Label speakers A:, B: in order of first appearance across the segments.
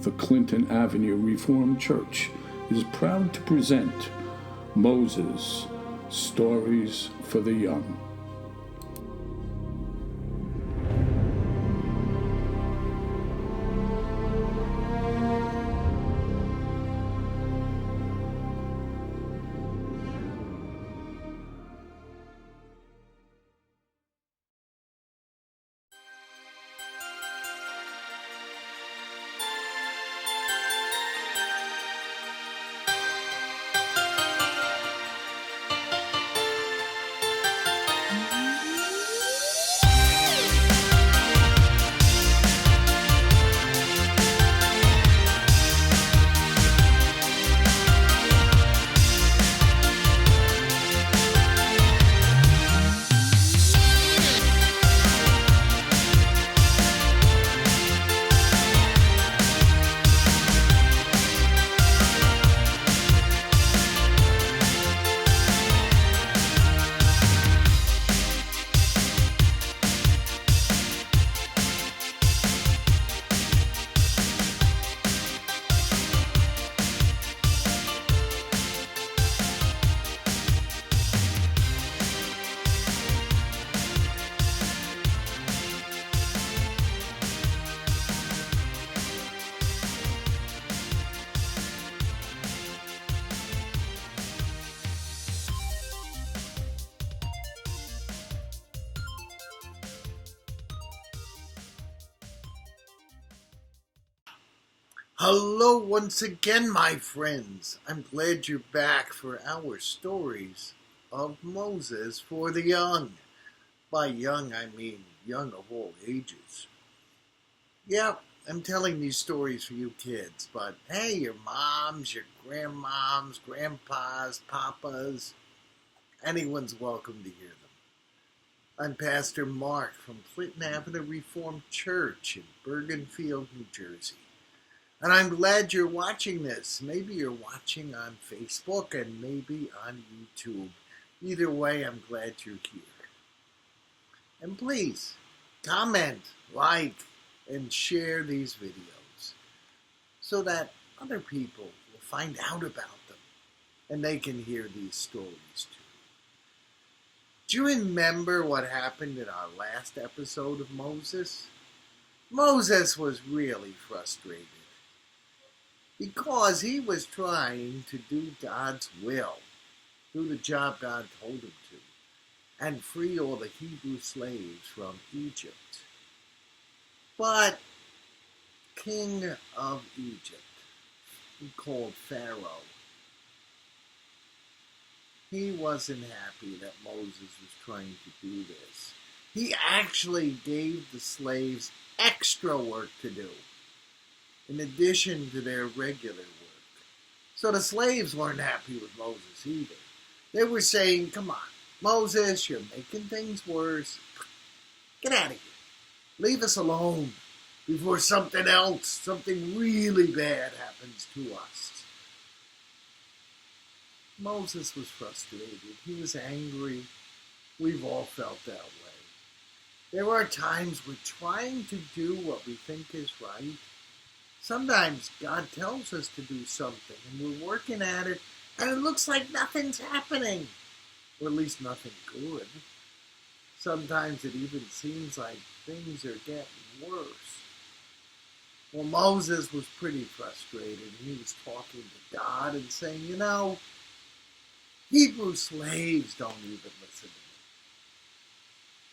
A: the Clinton Avenue Reformed Church is proud to present Moses, Stories for the Young.
B: Hello once again, my friends. I'm glad you're back for our stories of Moses for the young. By young, I mean young of all ages. Yeah, I'm telling these stories for you kids, but hey, your moms, your grandmoms, grandpas, papas, anyone's welcome to hear them. I'm Pastor Mark from Clinton Avenue Reformed Church in Bergenfield, New Jersey. And I'm glad you're watching this. Maybe you're watching on Facebook and maybe on YouTube. Either way, I'm glad you're here. And please, comment, like, and share these videos so that other people will find out about them and they can hear these stories too. Do you remember what happened in our last episode of Moses? Moses was really frustrated, because he was trying to do God's will, do the job God told him to, and free all the Hebrew slaves from Egypt. But King of Egypt, called Pharaoh, he wasn't happy that Moses was trying to do this. He actually gave the slaves extra work to do, in addition to their regular work. So the slaves weren't happy with Moses either. They were saying, come on, Moses, you're making things worse. Get out of here. Leave us alone before something really bad happens to us. Moses was frustrated. He was angry. We've all felt that way. There are times we're trying to do what we think is right. Sometimes God tells us to do something, and we're working at it, and it looks like nothing's happening, or at least nothing good. Sometimes it even seems like things are getting worse. Well, Moses was pretty frustrated, and he was talking to God and saying, Hebrew slaves don't even listen to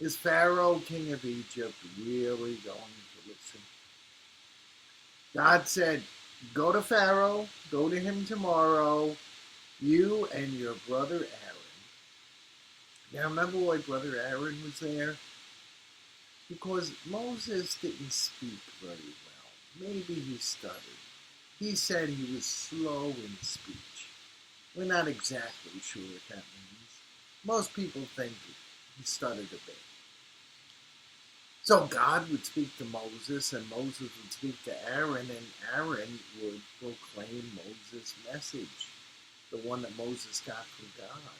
B: me. Is Pharaoh, king of Egypt, really going to listen? God said, go to Pharaoh, go to him tomorrow, you and your brother Aaron. Now remember why brother Aaron was there? Because Moses didn't speak very well. Maybe he stuttered. He said he was slow in speech. We're not exactly sure what that means. Most people think he stuttered a bit. So God would speak to Moses, and Moses would speak to Aaron, and Aaron would proclaim Moses' message, the one that Moses got from God.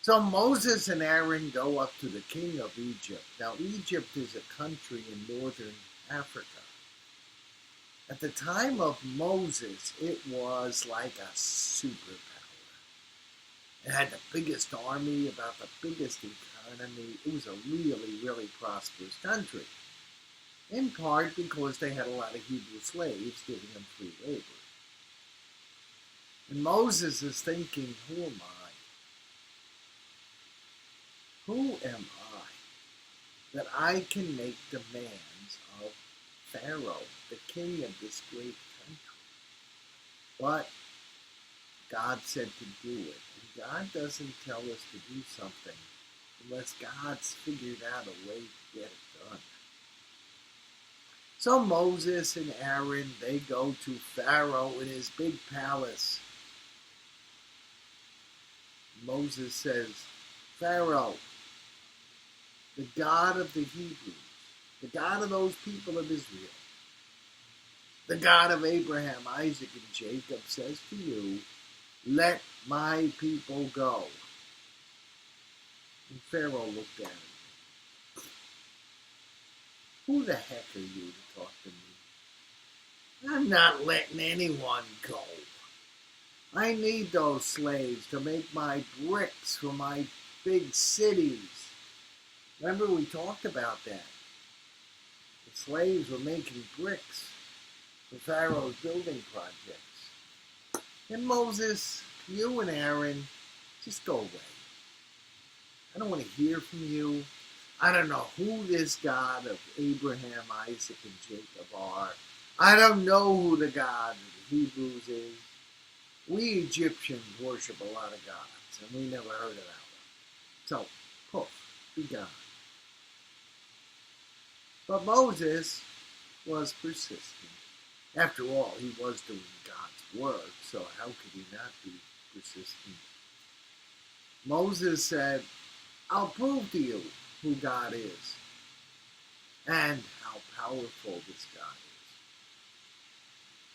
B: So Moses and Aaron go up to the king of Egypt. Now, Egypt is a country in northern Africa. At the time of Moses, it was like a superpower. It had the biggest army, about the biggest economy. It was a really, really prosperous country. In part because they had a lot of Hebrew slaves giving them free labor. And Moses is thinking, who am I? Who am I that I can make demands of Pharaoh, the king of this great country? But God said to do it. And God doesn't tell us to do something unless God's figured out a way to get it done. So Moses and Aaron, they go to Pharaoh in his big palace. Moses says, Pharaoh, the God of the Hebrews, the God of those people of Israel, the God of Abraham, Isaac, and Jacob says to you, let my people go. And Pharaoh looked at him. Who the heck are you to talk to me? I'm not letting anyone go. I need those slaves to make my bricks for my big cities. Remember we talked about that. The slaves were making bricks for Pharaoh's building projects. And Moses, you and Aaron, just go away. I don't want to hear from you. I don't know who this God of Abraham, Isaac, and Jacob are. I don't know who the God of the Hebrews is. We Egyptians worship a lot of gods, and we never heard of that one. So, poof, be gone. But Moses was persistent. After all, he was doing God's work, so how could he not be persistent? Moses said, I'll prove to you who God is and how powerful this God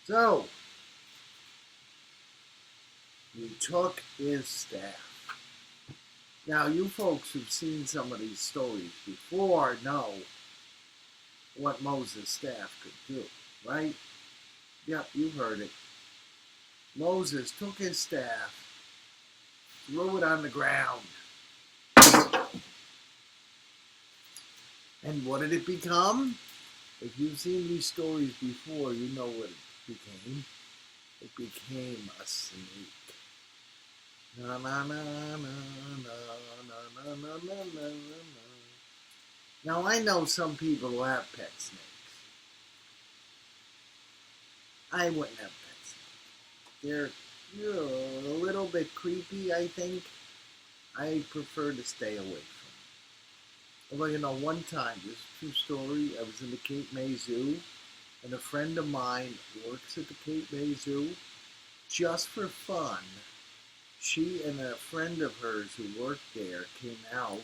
B: is. So, he took his staff. Now, you folks who've seen some of these stories before know what Moses' staff could do, right? Yep, you heard it. Moses took his staff, threw it on the ground. And what did it become? If you've seen these stories before, you know what it became. It became a snake. Na na na na na na na na na na. Now I know some people who have pet snakes. I wouldn't have pet snakes. They're a little bit creepy, I think. I prefer to stay away from them. Although, you know, one time, this is a true story, I was in the Cape May Zoo, and a friend of mine works at the Cape May Zoo. Just for fun, she and a friend of hers who worked there came out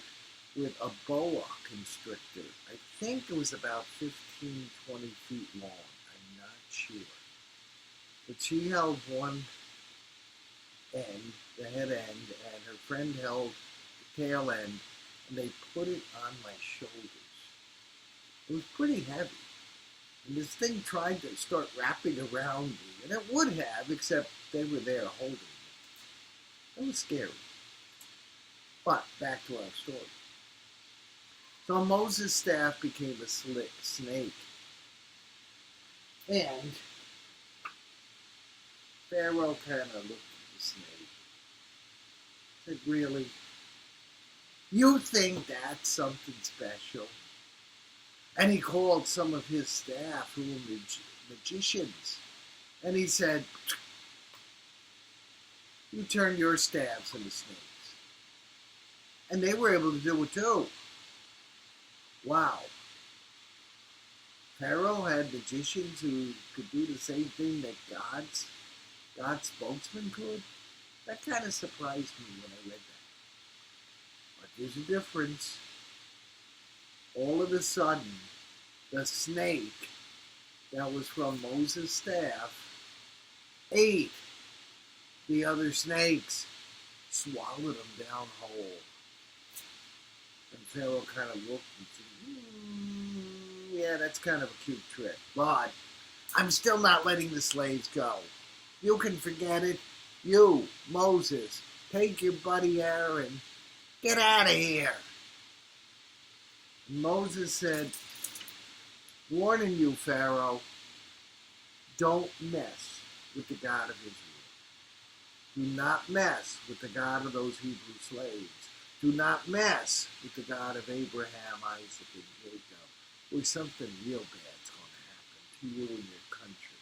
B: with a boa constrictor. I think it was about 15, 20 feet long. I'm not sure. But she held one end, the head end, and her friend held the tail end, and they put it on my shoulders. It was pretty heavy. And this thing tried to start wrapping around me, and it would have, except they were there holding me. It was scary. But back to our story. So Moses' staff became a snake. And Pharaoh kind of looked at the snake. Said, really? You think that's something special? And he called some of his staff who were magicians. And he said, you turn your staffs into snakes. And they were able to do it too. Wow. Pharaoh had magicians who could do the same thing that God's spokesman could. That kind of surprised me when I read that. But there's a difference. All of a sudden, the snake that was from Moses' staff ate the other snakes, swallowed them down whole. And Pharaoh kind of looked and said, yeah, that's kind of a cute trick. But I'm still not letting the slaves go. You can forget it. You, Moses, take your buddy Aaron. Get out of here. And Moses said, warning you, Pharaoh, don't mess with the God of Israel. Do not mess with the God of those Hebrew slaves. Do not mess with the God of Abraham, Isaac, and Jacob, or something real bad's going to happen to you and your country.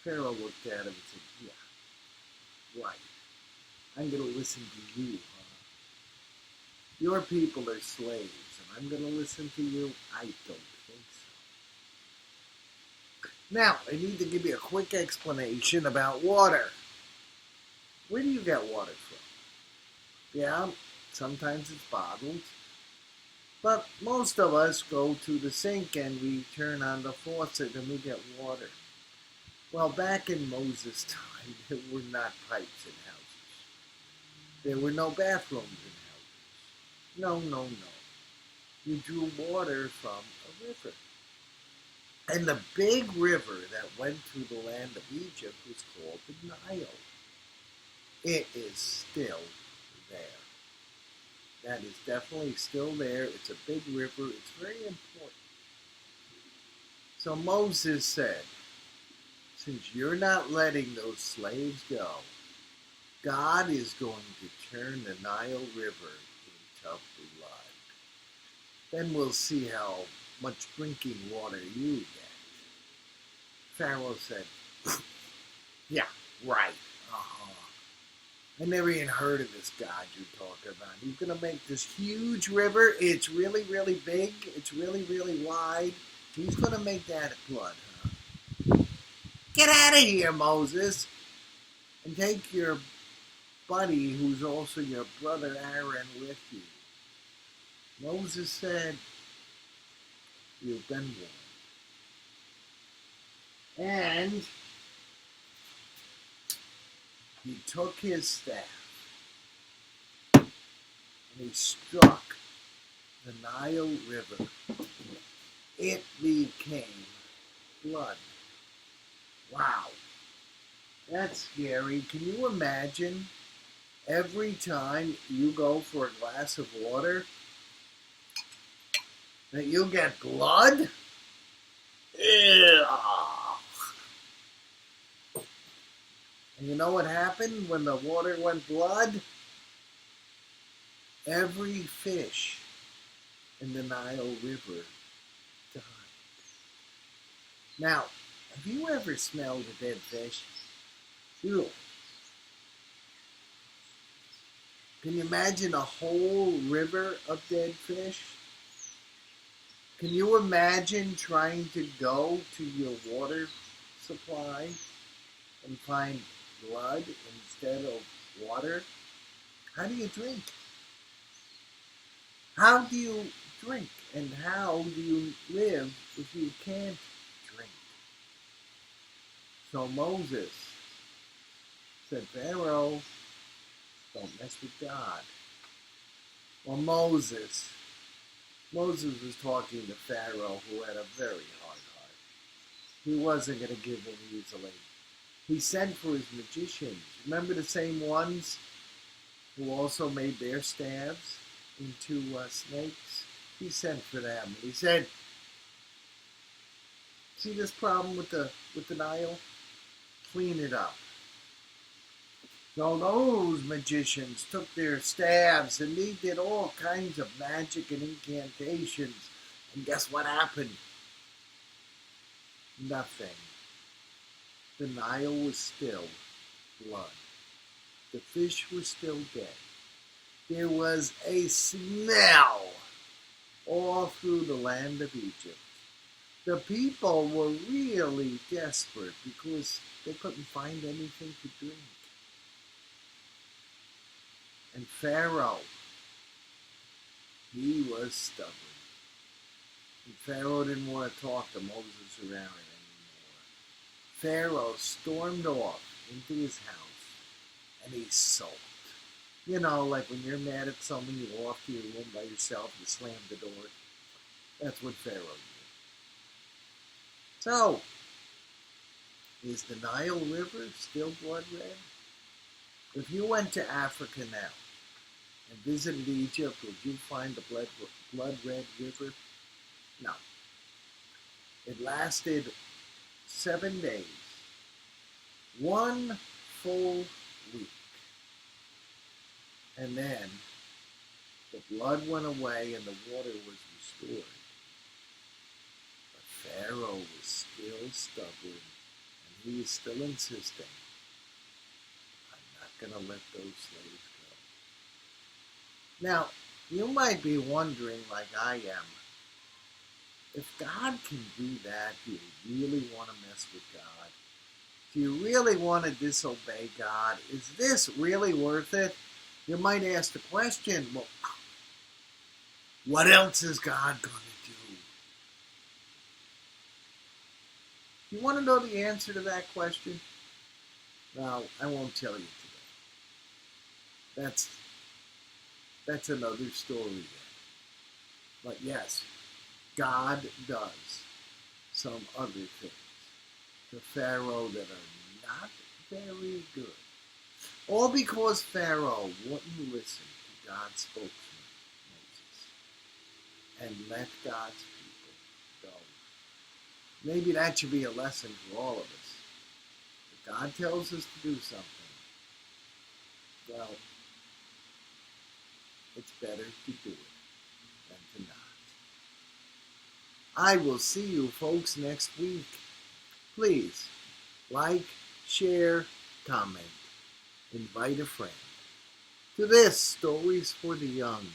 B: Pharaoh looked at him and said, yeah, right. I'm going to listen to you, huh? Your people are slaves, and I'm going to listen to you? I don't think so. Now, I need to give you a quick explanation about water. Where do you get water from? Yeah, sometimes it's bottled, but most of us go to the sink and we turn on the faucet and we get water. Well, back in Moses' time, there were not pipes in houses. There were no bathrooms in houses. No, no, no. You drew water from a river. And the big river that went through the land of Egypt was called the Nile. It is still there. That is definitely still there. It's a big river. It's very important. So Moses said, since you're not letting those slaves go, God is going to turn the Nile River into blood. Then we'll see how much drinking water you get. Pharaoh said, yeah, right. I never even heard of this God you're talking about. He's going to make this huge river. It's really, really big. It's really, really wide. He's going to make that blood, huh? Get out of here, Moses. And take your buddy, who's also your brother Aaron, with you. Moses said, you've been warned. And he took his staff and he struck the Nile River. It became blood. Wow. That's scary. Can you imagine every time you go for a glass of water that you get blood? Ew. And you know what happened when the water went blood? Every fish in the Nile River died. Now, have you ever smelled a dead fish? Ew. Can you imagine a whole river of dead fish? Can you imagine trying to go to your water supply and find blood instead of water? How do you drink? How do you drink? And how do you live if you can't drink? So Moses said, Pharaoh, don't mess with God. Well, Moses was talking to Pharaoh, who had a very hard heart. He wasn't going to give in easily. He sent for his magicians. Remember the same ones who also made their staves into snakes? He sent for them. And he said, see this problem with the Nile? Clean it up. So those magicians took their staves and they did all kinds of magic and incantations. And guess what happened? Nothing. The Nile was still blood. The fish were still dead. There was a smell all through the land of Egypt. The people were really desperate because they couldn't find anything to drink. And Pharaoh, he was stubborn. And Pharaoh didn't want to talk to Moses or Aaron anymore. Pharaoh stormed off into his house and he sulked. You know, like when you're mad at someone, you go off to your room by yourself, you slam the door. That's what Pharaoh did. So, is the Nile River still blood red? If you went to Africa now and visited Egypt, would you find the blood red river? No. It lasted 7 days, one full week. And then the blood went away and the water was restored. But Pharaoh was still stubborn and he was still insisting, I'm not going to let those slaves go. Now, you might be wondering, like I am, if God can do that, do you really want to mess with God? Do you really want to disobey God? Is this really worth it? You might ask the question, well, what else is God going to do? Do you want to know the answer to that question? Well, I won't tell you today. That's another story then. But yes, God does some other things to Pharaoh that are not very good. All because Pharaoh wouldn't listen to God's spokesman, Moses, and let God's people go. Maybe that should be a lesson for all of us. If God tells us to do something, well, it's better to do it than to not. I will see you folks next week. Please like, share, comment, invite a friend to this Stories for the Young,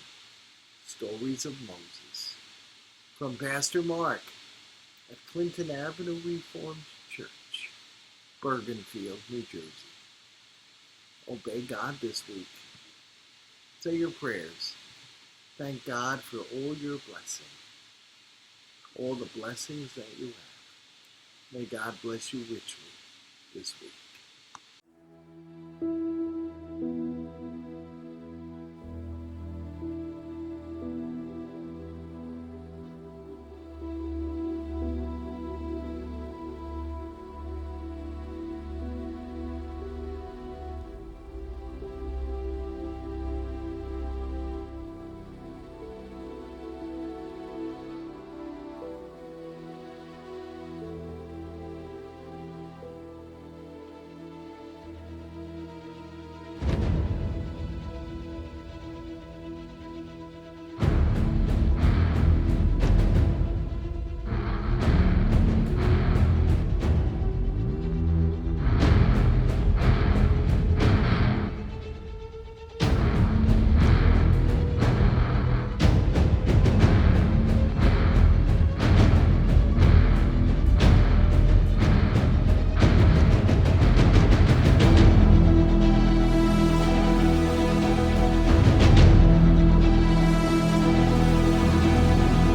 B: Stories of Moses, from Pastor Mark at Clinton Avenue Reformed Church, Bergenfield, New Jersey. Obey God this week. Say your prayers. Thank God for all your blessings, all the blessings that you have. May God bless you richly this week.